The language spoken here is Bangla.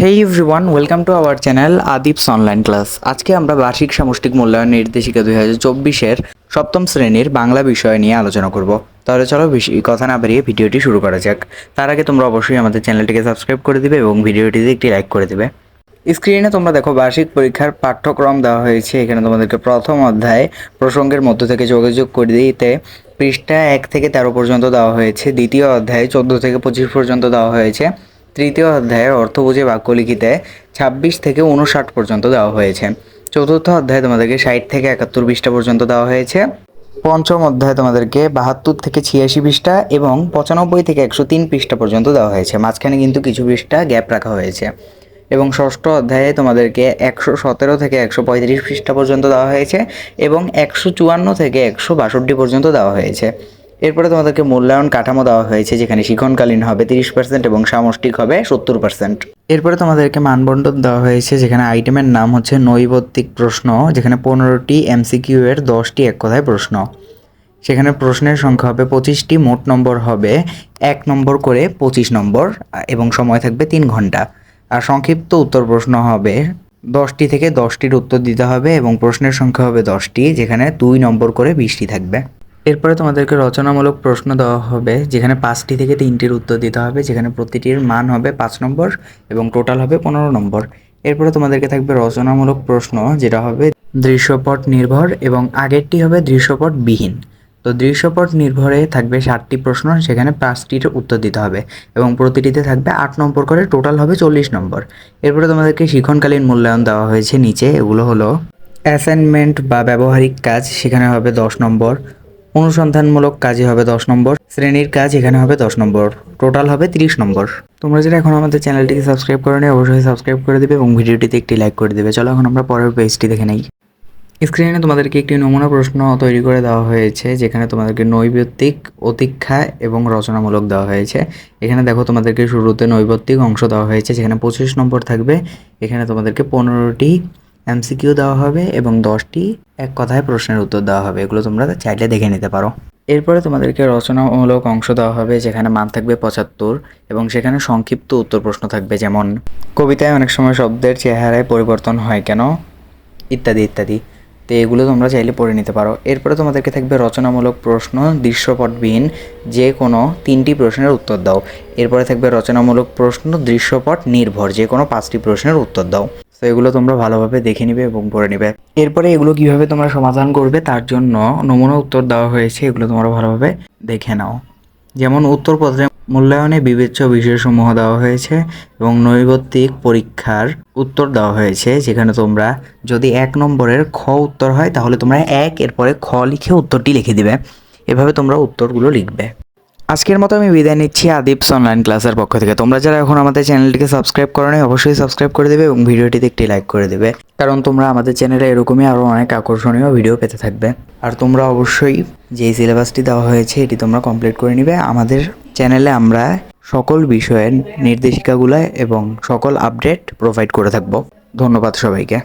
Hey everyone, welcome to our channel আদিপস অনলাইন ক্লাস। আজকে আমরা বার্ষিক সামষ্টিক মূল্যায়ন নির্দেশিকা 2024-এর সপ্তম শ্রেণীর বাংলা বিষয় নিয়ে আলোচনা করব। তাহলে চলো বেশি কথা না বাড়িয়ে ভিডিওটি শুরু করা যাক। তার আগে তোমরা অবশ্যই আমাদের চ্যানেলটিকে সাবস্ক্রাইব করে দিবে এবং ভিডিওটিতে একটি লাইক করে দিবে। স্ক্রিনে তোমরা দেখো বার্ষিক পরীক্ষার পাঠ্যক্রম দেওয়া হয়েছে। এখানে তোমাদেরকে প্রথম অধ্যায় প্রসঙ্গের মধ্য থেকে যোগাযোগ করে দিতে পৃষ্ঠা 1 থেকে 13 পর্যন্ত দেওয়া হয়েছে। দ্বিতীয় অধ্যায়ে 14 থেকে 25 পর্যন্ত দেওয়া হয়েছে। তৃতীয় অধ্যায়ের অর্থ বুঝে বাক্য লিখিতে 26 থেকে 59 পর্যন্ত দেওয়া হয়েছে। চতুর্থ অধ্যায়ে তোমাদেরকে 60 থেকে 71 পৃষ্ঠা পর্যন্ত দেওয়া হয়েছে। পঞ্চম অধ্যায়ে তোমাদেরকে 72 থেকে 86 পৃষ্ঠা এবং 95 থেকে 103 পৃষ্ঠা পর্যন্ত দেওয়া হয়েছে। মাঝখানে কিন্তু কিছু পৃষ্ঠা গ্যাপ রাখা হয়েছে। এবং ষষ্ঠ অধ্যায়ে তোমাদেরকে 117 থেকে 135 পৃষ্ঠা পর্যন্ত দেওয়া হয়েছে এবং 154 থেকে 162 পর্যন্ত দেওয়া হয়েছে। এরপরে তোমাদেরকে মূল্যায়ন কাঠামো দেওয়া হয়েছে, যেখানে শিক্ষণকালীন হবে 30% এবং সামষ্টিক হবে 70%। এরপরে তোমাদেরকে মানবন্টন দেওয়া হয়েছে, যেখানে আইটেমের নাম হচ্ছে নৈবত্তিক প্রশ্ন, যেখানে 15টি MCQ এর 10টি এক কথায় প্রশ্ন। সেখানে প্রশ্নের সংখ্যা হবে 25টি, মোট নম্বর হবে 1 নম্বর করে 25 নম্বর এবং সময় থাকবে 3 ঘন্টা। আর সংক্ষিপ্ত উত্তর প্রশ্ন হবে 10টি থেকে 10টির উত্তর দিতে হবে এবং প্রশ্নের সংখ্যা হবে 10টি, যেখানে 2 নম্বর করে 20টি থাকবে। এরপরে তোমাদেরকে রচনামূলক প্রশ্ন দেওয়া হবে, যেখানে 5টি থেকে 3টির উত্তর দিতে হবে, যেখানে প্রতিটির মান হবে 5 নম্বর এবং টোটাল হবে 15 নম্বর। এরপরে তোমাদেরকে থাকবে রচনামূলক প্রশ্ন, যেটা হবে দৃশ্যপট নির্ভর এবং আগেরটি হবে দৃশ্যপট বিহীন। তো দৃশ্যপট নির্ভরে থাকবে 7টি প্রশ্ন, সেখানে 5টির উত্তর দিতে হবে এবং প্রতিটিতে থাকবে 8 নম্বর করে, টোটাল হবে 40 নম্বর। এরপরে তোমাদেরকে শিক্ষণকালীন মূল্যায়ন দেওয়া হয়েছে নিচে। এগুলো হলো অ্যাসাইনমেন্ট বা ব্যবহারিক কাজ, সেখানে হবে 10 নম্বর। অনুসন্ধানমূলক কাজে হবে 10 নম্বর। শ্রেণীর কাজ এখানে হবে 10 নম্বর, টোটাল হবে 30 নম্বর। তোমরা যারা এখন আমাদের চ্যানেলটিকে সাবস্ক্রাইব করে নি, অবশ্যই সাবস্ক্রাইব করে দিবে এবং ভিডিওটিতে একটি লাইক করে দিবে। চলো এখন আমরা পরের পেজটি দেখে নেই। স্ক্রিনে তোমাদেরকে একটি নমুনা প্রশ্ন তৈরি করে দেওয়া হয়েছে, যেখানে তোমাদেরকে নৈবত্তিক, অতিক্ষা এবং রচনামূলক দেওয়া হয়েছে। এখানে দেখো তোমাদেরকে শুরুতে নৈবত্তিক অংশ দেওয়া হয়েছে, যেখানে 25 নম্বর থাকবে। এখানে তোমাদেরকে 15টি MCQ দেওয়া হবে এবং 10টি এক কথায় প্রশ্নের উত্তর দেওয়া হবে। এগুলো তোমরা চাইলে দেখে নিতে পারো। এরপরে তোমাদেরকে রচনামূলক অংশ দেওয়া হবে, যেখানে মান থাকবে 75 এবং সেখানে সংক্ষিপ্ত উত্তর প্রশ্ন থাকবে, যেমন কবিতায় অনেক সময় শব্দের চেহারায় পরিবর্তন হয় কেন, ইত্যাদি ইত্যাদি। তো এগুলো তোমরা চাইলে পড়ে নিতে পারো। এরপরে তোমাদেরকে থাকবে রচনামূলক প্রশ্ন, দৃশ্যপটবিহীন, যে কোনো 3টি প্রশ্নের উত্তর দাও। এরপরে থাকবে রচনামূলক প্রশ্ন, দৃশ্যপট নির্ভর, যে কোনো 5টি প্রশ্নের উত্তর দাও। তো এগুলো তোমরা ভালোভাবে দেখে নিবে এবং পড়ে নিবে। এরপরে এগুলো কিভাবে তোমরা সমাধান করবে তার জন্য নমুনা উত্তর দেওয়া হয়েছে, এগুলো তোমরা ভালোভাবে দেখে নাও। যেমন উত্তরপত্রে মূল্যায়নে বিবেচ্য বিষয়সমূহ দেওয়া হয়েছে এবং নৈবত্তিক পরীক্ষার উত্তর দেওয়া হয়েছে, যেখানে তোমরা যদি 1 নম্বরের খ উত্তর হয় তাহলে তোমরা 1 এরপরে খ লিখে উত্তরটি লিখে দিবে। এভাবে তোমরা উত্তরগুলো লিখবে। আজকের মতো আমি বিদায় নিচ্ছি আদিপস অনলাইন ক্লাসের পক্ষ থেকে। তোমরা যারা এখন আমাদের চ্যানেলটিকে সাবস্ক্রাইব করো নি, অবশ্যই সাবস্ক্রাইব করে দেবে এবং ভিডিওটিতে একটি লাইক করে দেবে, কারণ তোমরা আমাদের চ্যানেলে এরকমই আরও অনেক আকর্ষণীয় ভিডিও পেতে থাকবে। আর তোমরা অবশ্যই যেই সিলেবাসটি দেওয়া হয়েছে এটি তোমরা কমপ্লিট করে নিবে। আমাদের চ্যানেলে আমরা সকল বিষয়ের নির্দেশিকাগুলো এবং সকল আপডেট প্রোভাইড করে থাকবো। ধন্যবাদ সবাইকে।